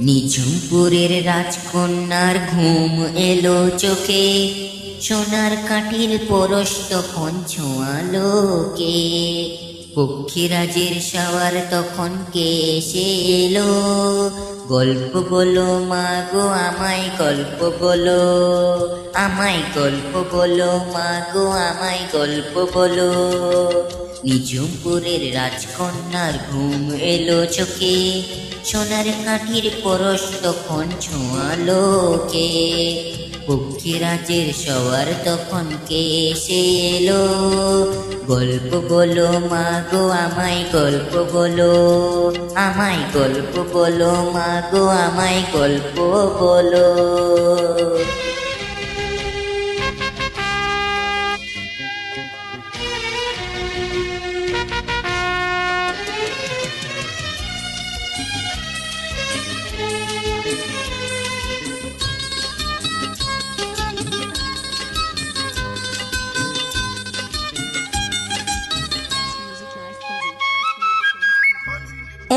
নিঝুমপুরের রাজকন্যার ঘুম এলো চোখে, সোনার কাঠির পরশ তখন ছোঁয়ালো কে। পক্ষীরাজের সওয়ার তখন কে এসে এলো, গল্প বলো মা গো আমায় গল্প বলো, আমায় গল্প বলো মা গো আমায় গল্প বলো। নিঝুমপুরের রাজকন্যার ঘুম এলো চোখে, সোনার কাঠির পরশ তখন ছোঁয়ালো কে। পক্ষীরাজের সওয়ার তখন কে এসে এলো, গল্প বলো মা গো আমায় গল্প বলো, আমায় গল্প বলো মা গো আমায় গল্প বলো।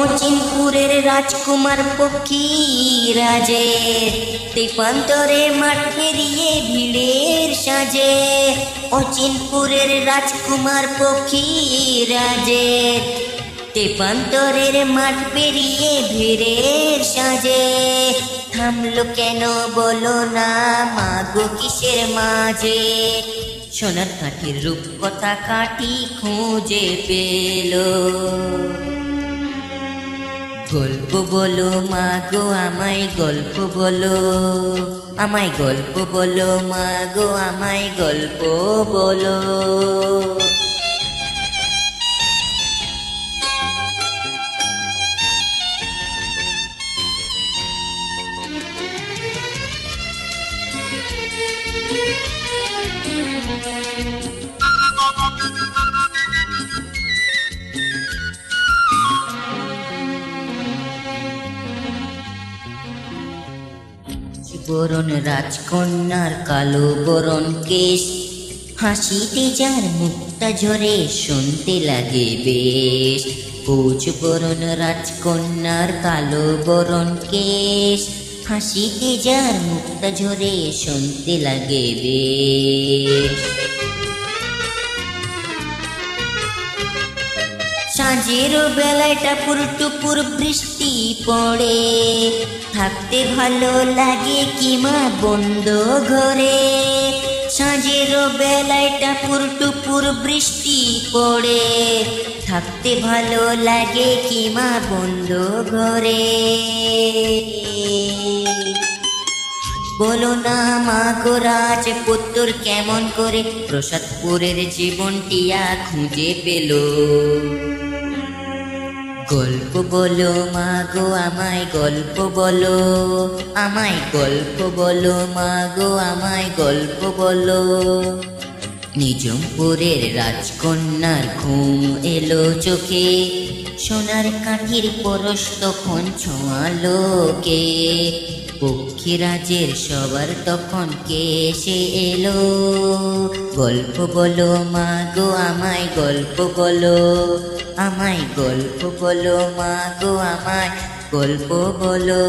অচিনপুরের রাজকুমার পক্ষীরাজে, তেপান্তরে মাঠ ফেরিয়ে ভিড়ের সাজে। অচিনপুরের রাজকুমার পক্ষীরাজে, তেপান্তরের মাঠ পেরিয়ে ভিড়ের সাজে। থামলো কেন বলো না মা গো কিসের মাঝে, সোনার কাঠির রূপকথা কাঠি খুঁজে পেলো। গল্প বলো মা গো আমায় গল্প বলো, আমায় গল্প বলো মা গো আমায় গল্প বলো। বরণ রাজকন্যার কালো বরণ কেশ, হাসিতে যার মুক্তা ঝরে শুনতে লাগে বেশ। পৌষ বরণ রাজকন্যার কালো বরণ কেশ, হাসিতে যার মুক্তা ঝরে শুনতে লাগে বেশ। সাঁঝের বেলায় টাপুর টুপুর বৃষ্টি পড়ে, থাকতে ভালো লাগে কি মা বন্ধ ঘরে। সাঁঝের বেলায় টাপুর টুপুর বৃষ্টি পড়ে, থাকতে ভালো লাগে কি মা বন্ধ ঘরে। বলো না মা গো রাজপুত্র কেমন করে প্রসাদপুরের জীবনটিয়া খুঁজে পেল। গল্প বলো মা গো আমায় গল্প বলো, আমায় গল্প বলো মা গো আমায় গল্প বলো। নিঝুমপুরের রাজকন্যার ঘুম এলো চোখে, সোনার কাঠির পরশ তখন ছোঁয়ালো কে। পক্ষীরাজের সবার তখন কে এসে এলো, গল্প বলো মা গো আমায় গল্প বলো, আমায় গল্প বলো মা গো আমায় গল্প বলো।